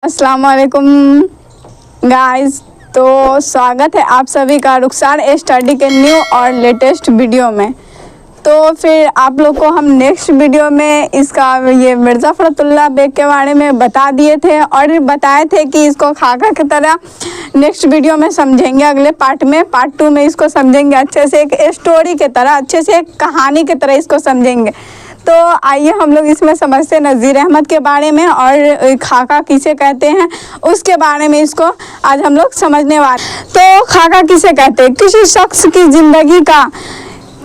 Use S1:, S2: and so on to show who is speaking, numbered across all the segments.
S1: अस्सलाम वालेकुम गाइस। तो स्वागत है आप सभी का रुखसार स्टडी के न्यू और लेटेस्ट वीडियो में। तो फिर आप लोग को हम नेक्स्ट वीडियो में इसका ये मिर्ज़ा फ़खरुद्दीन बेग के बारे में बता दिए थे और बताए थे कि इसको खाका की तरह नेक्स्ट वीडियो में समझेंगे। अगले पार्ट 2 में इसको समझेंगे अच्छे से, एक स्टोरी की तरह, अच्छे से एक कहानी की तरह इसको समझेंगे। तो आइए हम लोग इसमें समझते हैं नज़ीर अहमद के बारे में और खाका किसे कहते हैं उसके बारे में इसको आज हम लोग समझने वाले। तो खाका किसे कहते हैं? किसी शख्स की ज़िंदगी का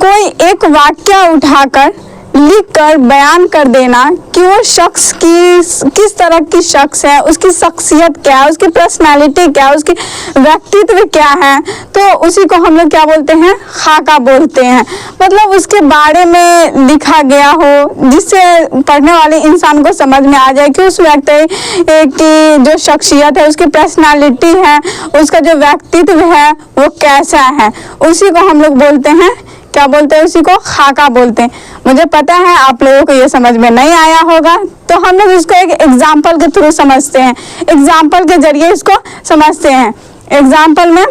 S1: कोई एक वाक़या उठाकर लिख कर बयान कर देना कि वो शख्स की किस तरह की शख्स है, उसकी शख्सियत क्या है, उसकी पर्सनालिटी क्या है, उसकी व्यक्तित्व क्या है। तो उसी को हम लोग क्या बोलते हैं? खाका बोलते हैं। मतलब उसके बारे में लिखा गया हो जिससे पढ़ने वाले इंसान को समझ में आ जाए कि उस व्यक्ति की जो शख्सियत है, उसकी पर्सनालिटी है, उसका जो व्यक्तित्व है वो कैसा है। उसी को हम लोग बोलते हैं, क्या बोलते हैं? उसी को खाका बोलते हैं। मुझे पता है आप लोगों को ये समझ में नहीं आया होगा, तो हम लोग इसको एक एग्जाम्पल के थ्रू समझते हैं, एग्जाम्पल के जरिए इसको समझते हैं। एग्जाम्पल में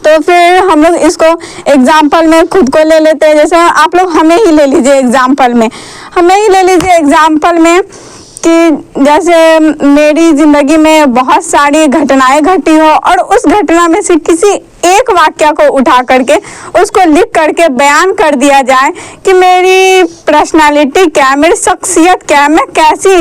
S1: तो फिर हम लोग इसको एग्जाम्पल में खुद को ले लेते हैं। जैसे आप लोग हमें ही ले लीजिए एग्जाम्पल में, हमें ही ले लीजिए एग्जाम्पल में कि जैसे मेरी ज़िंदगी में बहुत सारी घटनाएं घटी हो और उस घटना में से किसी एक वाक्य को उठा करके उसको लिख करके बयान कर दिया जाए कि मेरी पर्सनालिटी क्या है, मेरी शख्सियत क्या है, मैं कैसी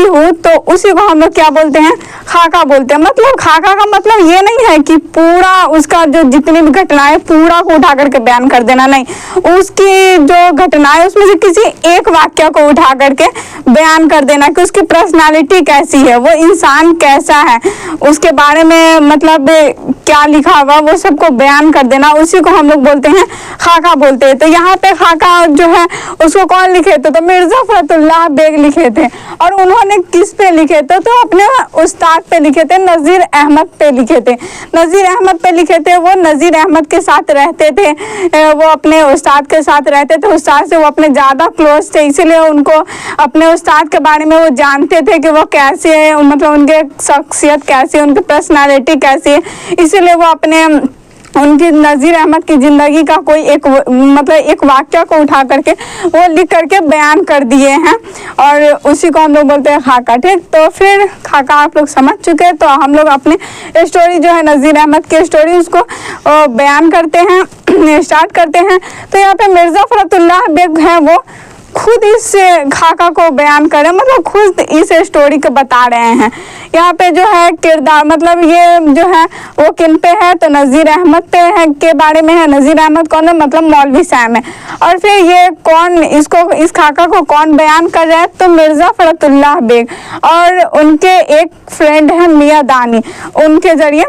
S1: हूँ। तो उसी को हम लोग क्या बोलते हैं? खाका बोलते हैं। मतलब खाका का मतलब ये नहीं है कि पूरा उसका जो जितनी भी घटनाएं पूरा को उठा करके बयान कर देना, नहीं, उसकी जो घटनाएं उसमें से किसी एक वाक्य को उठा करके बयान कर देना कि उसकी पर्सनालिटी कैसी है, वो इंसान कैसा है, उसके बारे में मतलब क्या लिखा हुआ वो सबको बयान कर देना, उसी को हम लोग बोलते हैं खाका बोलते हैं। तो यहाँ पे खाका जो है उसको कौन लिखे थे? तो मिर्ज़ा फ़खरुद्दीन बेग लिखे थे। और उन्होंने किस पे लिखे थे? तो अपने उस्ताद पे लिखे थे, नज़ीर अहमद पे लिखे थे। नज़ीर अहमद पे लिखे थे। वो नज़ीर अहमद के साथ रहते थे, वो अपने उस्ताद के साथ रहते थे, उस्ताद से वो अपने ज़्यादा क्लोज थे, इसीलिए उनको अपने उस्ताद के बारे में वो जानते थे कि वो कैसे है, मतलब उनके शख्सियत कैसी है, उनकी पर्सनालिटी कैसी है। इसीलिए वो अपने उनकी नज़ीर अहमद की ज़िंदगी का कोई एक मतलब एक वाक्य को उठा करके वो लिख करके बयान कर दिए हैं और उसी को हम लोग बोलते हैं खाका। ठीक, तो फिर खाका आप लोग समझ चुके हैं। तो हम लोग अपनी स्टोरी जो है नज़ीर अहमद की स्टोरी उसको बयान करते हैं, स्टार्ट करते हैं। तो यहाँ पे मिर्ज़ा फ़खरुद्दीन बेग है वो खुद इस खाका को बयान कर रहे हैं, मतलब खुद इस स्टोरी को बता रहे हैं। यहाँ पे जो है किरदार, मतलब ये जो है वो किन पे है? तो नज़ीर अहमद पे है, के बारे में है। नज़ीर अहमद कौन है? मतलब मौलवी साहब है। और फिर ये कौन, इसको इस खाका को कौन बयान कर रहा है? तो मिर्ज़ा फ़खरुद्दीन बेग और उनके एक फ्रेंड है मियाँ दानी, उनके जरिए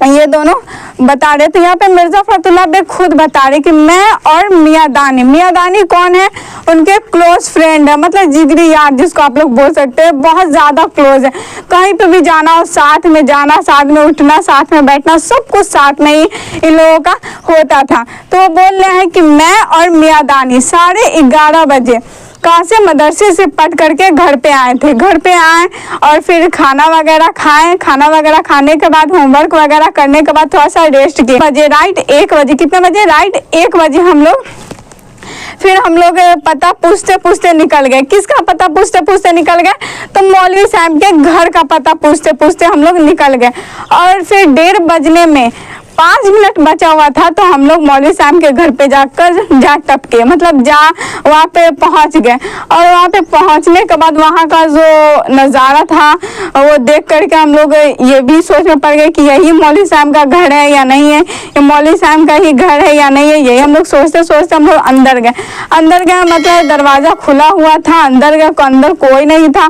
S1: ये दोनों बता रहे थे। यहाँ पे मिर्ज़ा फ़खरुद्दीन बेग खुद बता रहे कि मैं और मियाँ दानी कौन है? उनके क्लोज फ्रेंड है, मतलब जिगरी यार जिसको आप लोग बोल सकते हैं, बहुत ज़्यादा क्लोज है। कहीं पे भी जाना हो साथ में जाना, साथ में उठना, साथ में बैठना, सब कुछ साथ में ही इन लोगों का होता था। तो वो बोल रहे हैं कि मैं और मियाँ दानी 11:30 बजे कहाँ से? मदरसे से पढ़ करके घर पे आए थे। घर पे आए और फिर खाना वगैरह खाएं, खाना वगैरह खाने के बाद होमवर्क वगैरह करने के बाद थोड़ा सा रेस्ट किए। बजे राइट 1 बजे, कितने बजे? राइट 1 बजे हम लोग पता पूछते पूछते निकल गए। किसका पता पूछते पूछते निकल गए? तो मौलवी साहब के घर का पता पूछते पूछते हम लोग निकल गए। और फिर 1:30 बजने में 5 मिनट बचा हुआ था तो हम लोग मौलवी साहब के घर पे जा टपके, मतलब वहाँ पे पहुँच गए। और वहाँ पे पहुँचने के बाद वहाँ का जो नज़ारा था वो देख करके हम लोग ये भी सोच में पड़ गए कि यही मौलवी साहब का घर है या नहीं है, ये मौलवी साहब का ही घर है या नहीं है। यही हम लोग सोचते सोचते हम लोग अंदर गए। मतलब दरवाज़ा खुला हुआ था, अंदर गए, अंदर कोई नहीं था।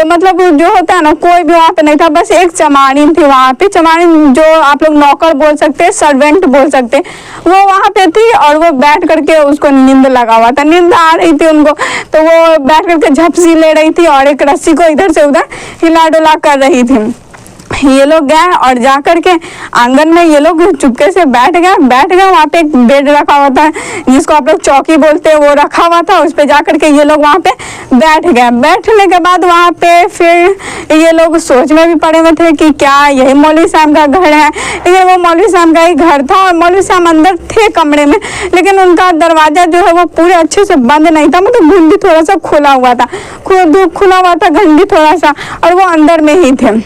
S1: मतलब जो होता है ना, कोई भी वहाँ पे नहीं था, बस एक चमारिन थी वहाँ पे। चमारिन जो आप लोग नौकर बोल सकते, सर्वेंट बोल सकते, वो वहाँ पे थी और वो बैठ करके उसको नींद लगा हुआ था, नींद आ रही थी उनको। तो वो बैठ करके झपसी ले रही थी और एक रस्सी को इधर से उधर हिला डुला कर रही थी। ये लोग गए और जा करके आंगन में ये लोग चुपके से बैठ गए। वहाँ पे एक बेड रखा हुआ था जिसको आप लोग चौकी बोलते हैं, वो रखा हुआ था। उस पे जा करके ये लोग वहाँ पे बैठ गए। बैठने के बाद वहाँ पे फिर ये लोग सोच में भी पड़े हुए थे कि क्या यही मौलवी साहब का घर है। लेकिन वो मौलवी साहब का ही घर था और मौलवी साहब अंदर थे कमरे में, लेकिन उनका दरवाजा जो है वो पूरे अच्छे से बंद नहीं था, मतलब घंटी थोड़ा सा खुला हुआ था, घंटी थोड़ा सा, और वो अंदर में ही थे।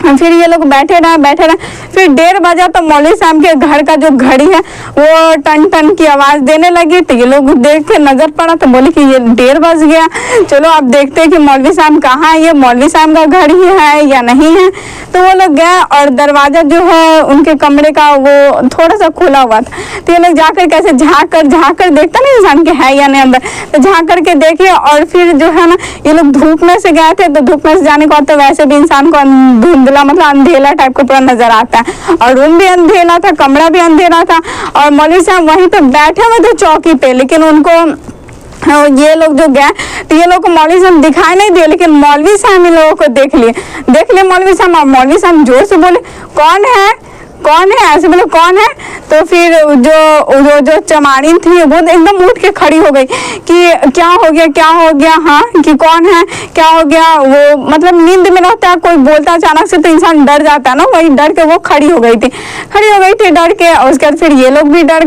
S1: फिर ये लोग बैठे रहे। फिर 1:30 बजा तो मौलवी साहब के घर का जो घड़ी है वो टन टन की आवाज़ देने लगी। तो ये लोग देख के नज़र पड़ा तो बोले कि ये 1:30 बज गया, चलो अब देखते हैं कि मौलवी साहब कहाँ है, ये मौलवी साहब का घर ही है या नहीं है। तो वो लोग गए और दरवाज़ा जो है उनके कमरे का वो थोड़ा सा खुला हुआ था। तो ये लोग जाकर कैसे झाँक कर देखता ना इंसान के है या नहीं अंदर, तो झाँक करके देखे। और फिर जो है ना ये लोग धूप में से गए थे, तो धूप में से जाने के बाद तो वैसे भी इंसान को धुंधला मतलब अंधेला टाइप का पूरा नजर आता है, और रूम भी अंधेरा था, कमरा भी अंधेरा था, और मौलवी साहब वहीं पे बैठे हुए थे चौकी पे। लेकिन उनको ये लोग जो गए तो ये लोग को मौलवी साहब दिखाई नहीं दिए, लेकिन मौलवी साहब इन लोगों को देख लिए मौलवी साहब। और मौलवी साहब जोर से बोले कौन है, ऐसे बोले कौन है। तो फिर जो चमारिन थी वो एकदम उठ के खड़ी हो गई कि क्या हो गया, हाँ कि कौन है, क्या हो गया। वो मतलब नींद में रहता है, कोई बोलता अचानक से तो इंसान डर जाता है ना, वही डर के वो खड़ी हो गई थी डर के। और उसके बाद फिर ये लोग भी डर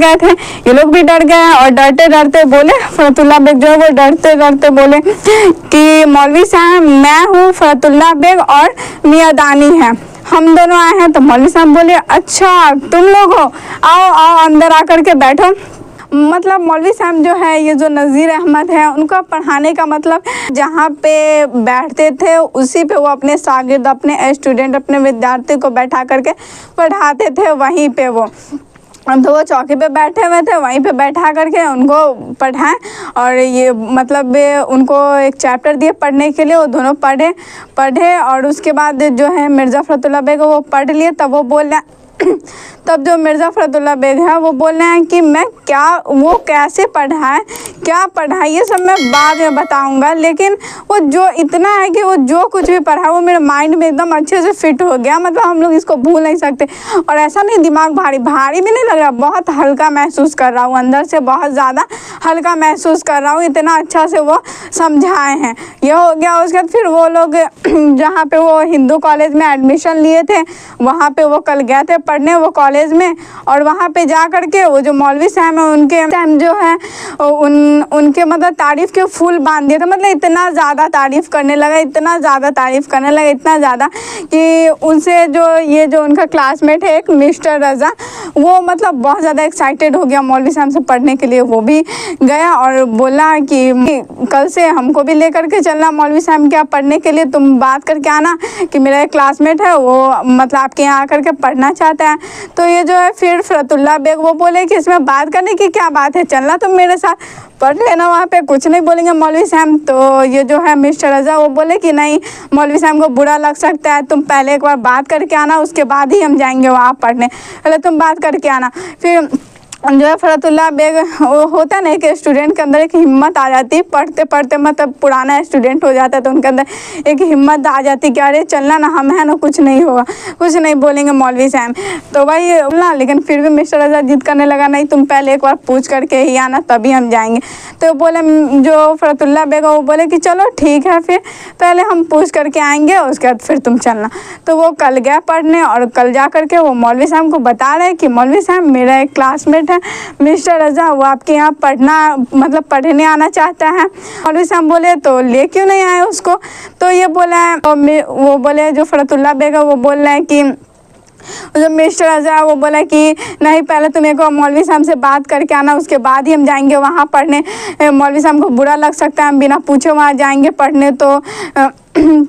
S1: गए और डरते डरते बोले, फरतुल्ला बेग जो है वो डरते डरते बोले कि मौलवी साहब मैं हूँ फरतुल्ला बेग और मियां दानी है, हम दोनों आए हैं। तो मौलवी साहब बोले अच्छा तुम लोग हो, आओ अंदर आकर के बैठो। मतलब मौलवी साहब जो है ये जो नज़ीर अहमद है उनका पढ़ाने का मतलब जहाँ पे बैठते थे उसी पे वो अपने शागिर्द, अपने स्टूडेंट, अपने विद्यार्थी को बैठा करके पढ़ाते थे। वहीं पे तो वो चौकी पे बैठे हुए थे, वहीं पे बैठा करके उनको पढ़ाएं। और ये मतलब उनको एक चैप्टर दिए पढ़ने के लिए, वो दोनों पढ़े और उसके बाद जो है मिर्ज़ा फरतुल्ला बेग वो पढ़ लिए। तब वो बोल रहे तब जो मिर्ज़ा फरतुल्ला बेग है वो बोल रहे हैं कि मैं वो कैसे पढ़ाए ये सब मैं बाद में बताऊंगा, लेकिन वो जो इतना है कि वो जो कुछ भी पढ़ा वो मेरे माइंड में एकदम अच्छे से फिट हो गया। मतलब हम लोग इसको भूल नहीं सकते। और ऐसा नहीं दिमाग भारी भी नहीं लग रहा, बहुत हल्का महसूस कर रहा हूँ, अंदर से बहुत ज़्यादा हल्का महसूस कर रहा हूँ, इतना अच्छा से वो समझाए हैं। ये हो गया। उसके बाद फिर वो लोग जहाँ पे वो हिंदू कॉलेज में एडमिशन लिए थे वहाँ पे वो कल गए थे पढ़ने वो कॉलेज में। और वहाँ पे जा करके वो जो मौलवी साहब हैं उनके टाइम जो है उनके मतलब तारीफ़ के फूल बांध दिए थे। मतलब इतना ज़्यादा तारीफ़ करने लगा, इतना ज़्यादा कि उनसे जो उनका क्लासमेट है एक मिस्टर रज़ा, वो मतलब बहुत ज़्यादा एक्साइटेड हो गया मौलवी साहब से पढ़ने के लिए। वो भी गया और बोला कि कल से हमको भी लेकर के चलना मौलवी साहब के यहाँ पढ़ने के लिए, तुम बात करके आना कि मेरा एक क्लासमेट है वो मतलब आपके यहाँ आकर के पढ़ना चाहता है। तो ये जो है फिर फरतुल्ला बेग वो बोले कि इसमें बात करने की क्या बात है, चलना तुम मेरे साथ पढ़ लेना, वहाँ पे कुछ नहीं बोलेंगे मौलवी साहब। तो ये जो है मिस्टर रज़ा वो बोले कि नहीं मौलवी साहब को बुरा लग सकता है, तुम पहले एक बार बात करके आना, उसके बाद ही हम जाएंगे वहाँ पढ़ने, पहले तुम बात करके आना। फिर जो है फरतुल्ला बेग वो होता है ना एक स्टूडेंट के अंदर एक हिम्मत आ जाती है, पढ़ते पढ़ते मतलब पुराना स्टूडेंट हो जाता है तो उनके अंदर एक हिम्मत आ जाती है कि अरे चलना ना, हम है ना, कुछ नहीं होगा, कुछ नहीं बोलेंगे मौलवी साहब। तो वही बोला, लेकिन फिर भी मिस्टर रज़ा जिद करने लगा, नहीं तुम पहले एक बार पूछ करके ही आना तभी हम जाएंगे। तो बोले जो फरतुल्ला बेग वो बोले कि चलो ठीक है, फिर पहले हम पूछ करके आएंगे उसके बाद फिर तुम चलना। तो वो कल गया पढ़ने और कल जा करके वो मौलवी साहब को बता रहे कि मौलवी साहब मेरा एक क्लासमेट है मिस्टर रज़ा, वो आपके यहाँ मतलब पढ़ने आना चाहता है। मौलवी साहब बोले तो ले क्यों नहीं आए उसको। तो ये बोला वो बोले जो फरतुल्ला बेग वो बोल रहे हैं कि जो मिस्टर रज़ा वो बोला कि नहीं पहले तुम एक मौलवी साहब से बात करके आना, उसके बाद ही हम जाएंगे वहाँ पढ़ने, मौलवी साहब को बुरा लग सकता है हम बिना पूछे वहाँ जाएंगे पढ़ने।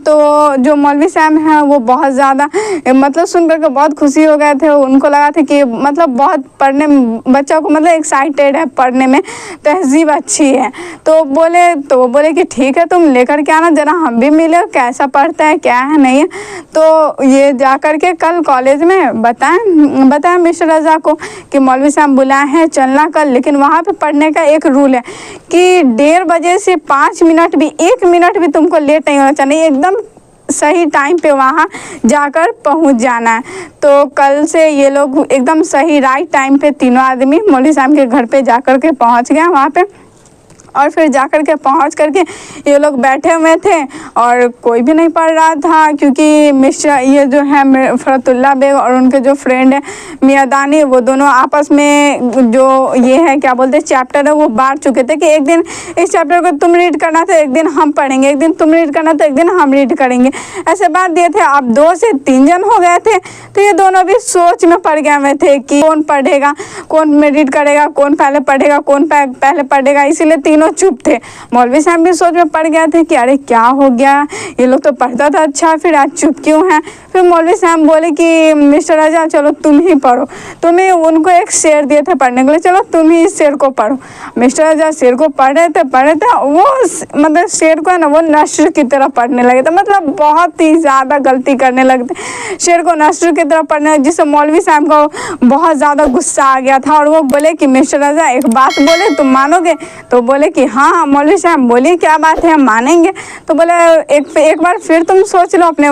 S1: तो जो मौलवी साहब हैं वो बहुत ज़्यादा मतलब सुन करके बहुत खुशी हो गए थे। उनको लगा था कि मतलब बहुत पढ़ने बच्चा को मतलब एक्साइटेड है पढ़ने में, तहज़ीब अच्छी है। तो वो बोले कि ठीक है तुम लेकर के आना, ज़रा हम भी मिले कैसा पढ़ता है क्या है नहीं है। तो ये जा कर के कल कॉलेज में बताएं मिस्टर रज़ा को कि मौलवी साहब बुलाए हैं चलना कल, लेकिन वहाँ पे पढ़ने का एक रूल है कि 1:30 बजे से 5 मिनट भी 1 मिनट भी तुमको लेट नहीं होना चाहिए, एकदम सही टाइम पे वहाँ जाकर पहुँच जाना है। तो कल से ये लोग एकदम सही राइट टाइम पे तीनों आदमी मौलवी साहब के घर पे जाकर के पहुँच गए वहाँ पे। और फिर जाकर के पहुंच करके ये लोग बैठे हुए थे और कोई भी नहीं पढ़ रहा था, क्योंकि मिस्टर ये जो है फरतुल्ला बेग और उनके जो फ्रेंड है मियादानी, वो दोनों आपस में जो ये है क्या बोलते हैं चैप्टर है वो बांट चुके थे कि एक दिन इस चैप्टर को तुम रीड करना था, एक दिन हम पढ़ेंगे, एक दिन तुम रीड करना था, एक दिन हम रीड करेंगे, ऐसे बात दिए थे। अब 2 से 3 जन हो गए थे, तो ये दोनों भी सोच में पड़ गए हुए थे कि कौन पढ़ेगा, कौन रीड करेगा, कौन पहले पढ़ेगा, कौन पहले पढ़ेगा, इसीलिए तीनों चुप थे। मौलवी साहब भी सोच में पड़ गए थे कि अरे क्या हो गया, ये लोग तो पढ़ता था अच्छा, फिर आज चुप क्यों हैं। फिर मौलवी साहब बोले कि मिस्टर राजा चलो तुम ही पढ़ो। तुम्हें उनको एक शेर दिए थे पढ़ने के लिए, चलो तुम ही इस शेर को पढ़ो। मिस्टर राजा शेर को पढ़ रहे थे वो मतलब शेर को है ना वो नस्र की तरह पढ़ने लगे थे, मतलब बहुत ही ज़्यादा गलती करने लगते शेर को नस्र की तरह पढ़ने, जिससे मौलवी साहब को बहुत ज़्यादा गुस्सा आ गया था। और वो बोले कि मिस्टर राजा एक बात बोले तुम मानोगे? तो बोले कि हाँ मौलवी साहब बोलिए क्या बात है, हम मानेंगे। तो बोले एक बार फिर तुम सोच लो, अपने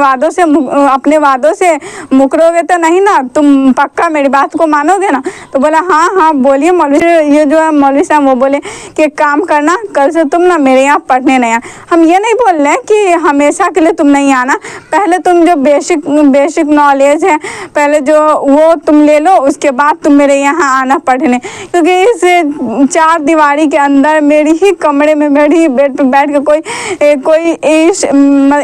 S1: वादों से मुकरोगे तो नहीं ना, तुम पक्का मेरी बात को मानोगे ना? तो बोला हाँ बोलिए मौलवी। ये जो है मौलवी साहब वो बोले कि एक काम करना, कल से तुम ना मेरे यहाँ पढ़ने नहीं आना। हम ये नहीं बोल रहे हैं कि हमेशा के लिए तुम नहीं आना, पहले तुम जो बेसिक नॉलेज है पहले जो वो तुम ले लो, उसके बाद तुम मेरे यहाँ आना पढ़ने। क्योंकि इस 4 दीवारी के अंदर मेरी ही कमरे में मेरी ही बेड पे बैठ के कोई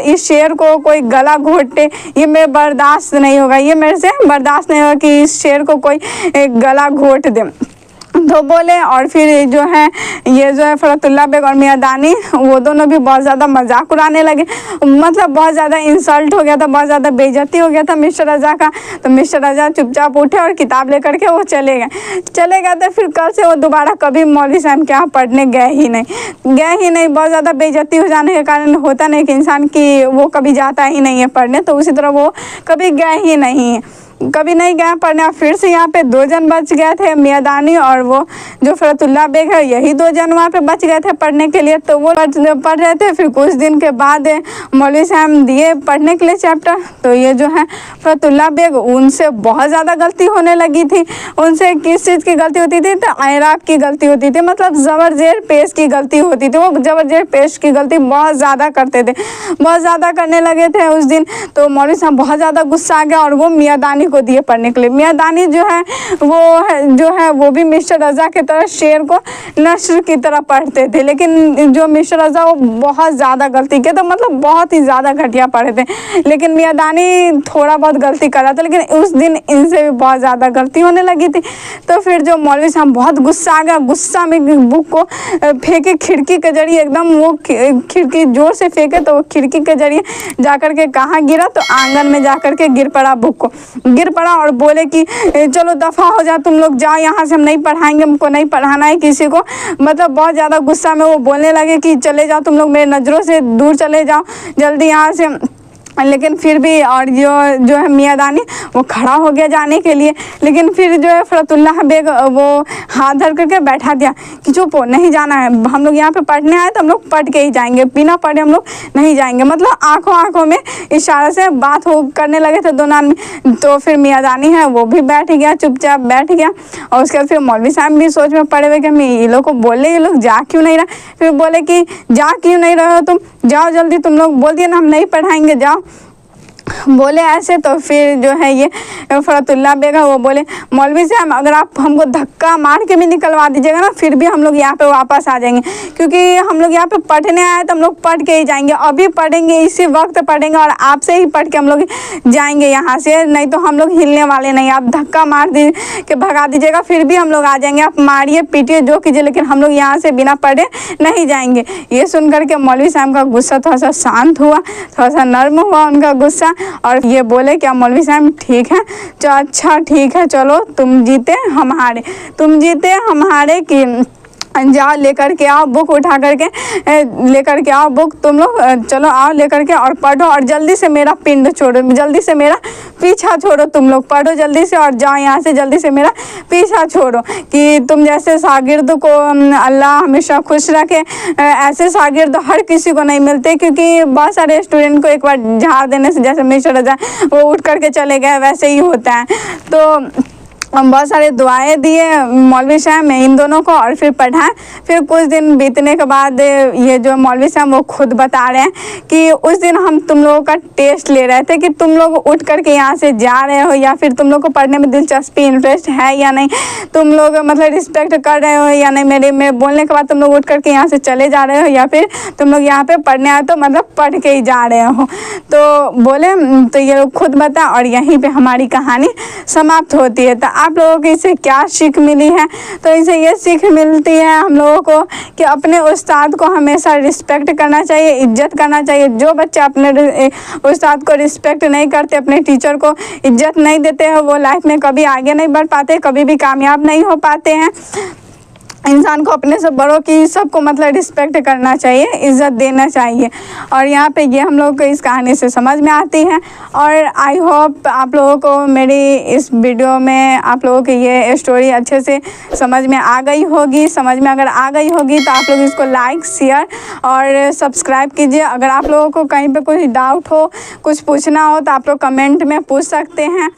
S1: इस शेर को कोई गला घोटे, ये मेरे बर्दाश्त नहीं होगा, ये मेरे से बर्दाश्त नहीं होगा कि इस शेर को कोई गला घोट दे। तो बोले, और फिर ये जो है फरतुल्ला बेग और मियादानी वो दोनों भी बहुत ज़्यादा मजाक उड़ाने लगे, मतलब बहुत ज़्यादा इंसल्ट हो गया था, बहुत ज़्यादा बेइज्जती हो गया था मिस्टर रजा का। तो मिस्टर रजा चुपचाप उठे और किताब लेकर के वो चले गए। तो फिर कल से वो दोबारा कभी मौलवी साहब के यहाँ पढ़ने गए ही नहीं। बहुत ज़्यादा बेइज्जती हो जाने के कारण होता नहीं कि इंसान की वो कभी जाता ही नहीं है पढ़ने, तो उसी तरह वो कभी गए ही नहीं गए पढ़ने। फिर से यहाँ पे 2 जन बच गए थे, मियादानी और वो जो फरतुल्ला बेग है, यही 2 जन वहाँ पे बच गए थे पढ़ने के लिए। तो वो पढ़ रहे थे। फिर कुछ दिन के बाद मौलवी साहब दिए पढ़ने के लिए चैप्टर, तो ये जो है फरतुल्ला बेग उनसे बहुत ज़्यादा गलती होने लगी थी। उनसे किस चीज़ की गलती होती थी? तो एराब की गलती होती थी, मतलब ज़बर जेर पेश की गलती होती थी। वो ज़बर जेर पेश की गलती बहुत ज़्यादा करते थे, बहुत ज़्यादा करने लगे थे उस दिन। तो मौलवी साहब बहुत ज़्यादा गुस्सा आ गया और वो मियादानी को दिए पढ़ने के लिए। मियादानी जो है वो भी मिस्टर रजा की तरह शेर को नस्र की तरह पढ़ते थे, लेकिन जो मिस्टर रजा वो बहुत ज़्यादा गलती किए, तो मतलब बहुत ही ज़्यादा घटिया पढ़े थे। लेकिन मियादानी थोड़ा बहुत गलती कर रहा था, लेकिन उस दिन इनसे भी बहुत ज़्यादा गलती होने लगी थी। तो फिर जो मौलवी साहब बहुत गुस्सा आ गया, गुस्सा में बुक को फेंके खिड़की के जरिए, एकदम वो खिड़की जोर से फेंके तो वो खिड़की के जरिए जाकर के कहाँ गिरा? तो आंगन में जाकर के गिर पड़ा, बुक को गिर पड़ा और बोले कि चलो दफ़ा हो जा, तुम लोग जाओ यहाँ से, हम नहीं पढ़ाएंगे, हमको नहीं पढ़ाना है किसी को। मतलब बहुत ज़्यादा गुस्सा में वो बोलने लगे कि चले जाओ तुम लोग, मेरे नज़रों से दूर चले जाओ जल्दी यहाँ से। लेकिन फिर भी और जो है मियादानी वो खड़ा हो गया जाने के लिए, लेकिन फिर जो है फरतुल्ला बेग वो हाथ धर करके बैठा दिया कि चुप हो, नहीं जाना है, हम लोग यहाँ पे पढ़ने आए तो हम लोग पढ़ के ही जाएंगे, बिना पढ़े हम लोग नहीं जाएंगे। मतलब आंखों में इशारे से बात करने लगे थे दोनों आदमी। तो फिर मियादानी है वो भी बैठ गया, चुपचाप बैठ गया। और उसके बाद फिर मौलवी साहब भी सोच में पड़े हुए कि हम ये लोग को बोले, ये लोग जा क्यों नहीं रहा। फिर बोले कि जा क्यों नहीं रहे हो तुम, जाओ जल्दी, तुम लोग बोल दिए ना हम नहीं पढ़ाएंगे, जाओ, बोले ऐसे। तो फिर जो है ये फरतुल्ला बेग वो बोले, मौलवी साहब अगर आप हमको धक्का मार के भी निकलवा दीजिएगा ना, फिर भी हम लोग यहाँ पे वापस आ जाएंगे, क्योंकि हम लोग यहाँ पे पढ़ने आए तो हम लोग पढ़ के ही जाएंगे, अभी पढ़ेंगे, इसी वक्त पढ़ेंगे और आपसे ही पढ़ के हम लोग जाएंगे यहाँ से, नहीं तो हम लोग हिलने वाले नहीं। आप धक्का मार के भगा दीजिएगा, फिर भी हम लोग आ जाएंगे, आप मारिए पीटिए जो कीजिए, लेकिन हम लोग यहाँ से बिना पढ़े नहीं जाएंगे। ये सुन करके मौलवी साहब का गुस्सा थोड़ा सा शांत हुआ, थोड़ा सा नर्म हुआ उनका गुस्सा, और ये बोले क्या मौलवी साहब ठीक है, अच्छा ठीक है, चलो तुम जीते हम हारे कि जाओ लेकर के आओ बुक उठा करके, लेकर के आओ बुक तुम लोग, चलो आओ लेकर के और पढ़ो और जल्दी से मेरा पिंड छोड़ो, जल्दी से मेरा पीछा छोड़ो, तुम लोग पढ़ो जल्दी से और जाओ यहाँ से, जल्दी से मेरा पीछा छोड़ो कि तुम जैसे शागिर्द को अल्लाह हमेशा खुश रखे। ऐसे शागिर्द हर किसी को नहीं मिलते, क्योंकि बहुत सारे स्टूडेंट को एक बार झाड़ देने से जैसे मिस रजा वो उठ करके चले गए वैसे ही होता है। तो हम बहुत सारे दुआएं दिए मौलवी साहब में इन दोनों को और फिर पढ़ाएं। फिर कुछ दिन बीतने के बाद ये जो मौलवी साहब वो खुद बता रहे हैं कि उस दिन हम तुम लोगों का टेस्ट ले रहे थे कि तुम लोग उठ करके यहाँ से जा रहे हो या फिर तुम लोग को पढ़ने में दिलचस्पी इंटरेस्ट है या नहीं, तुम लोग मतलब रिस्पेक्ट कर रहे हो या नहीं, मेरे बोलने के बाद तुम लोग उठ करके यहाँ से चले जा रहे हो या फिर तुम लोग यहाँ पे पढ़ने आए तो मतलब पढ़ के ही जा रहे हो। तो बोले तो ये लोग खुद बता और यहीं पे हमारी कहानी समाप्त होती है। तो आप लोगों को इससे क्या सीख मिली है? तो इसे ये सीख मिलती है हम लोगों को कि अपने उस्ताद को हमेशा रिस्पेक्ट करना चाहिए, इज्जत करना चाहिए। जो बच्चे अपने उस्ताद को रिस्पेक्ट नहीं करते, अपने टीचर को इज्जत नहीं देते हैं, वो लाइफ में कभी आगे नहीं बढ़ पाते, कभी भी कामयाब नहीं हो पाते हैं। इंसान को अपने से बड़ों की सबको मतलब रिस्पेक्ट करना चाहिए, इज़्ज़त देना चाहिए। और यहाँ पे ये हम लोग को इस कहानी से समझ में आती है। और आई होप आप लोगों को मेरी इस वीडियो में आप लोगों की ये स्टोरी अच्छे से समझ में आ गई होगी। समझ में अगर आ गई होगी तो आप लोग इसको लाइक शेयर और सब्सक्राइब कीजिए। अगर आप लोगों को कहीं पे कोई डाउट हो, कुछ पूछना हो तो आप लोग कमेंट में पूछ सकते हैं।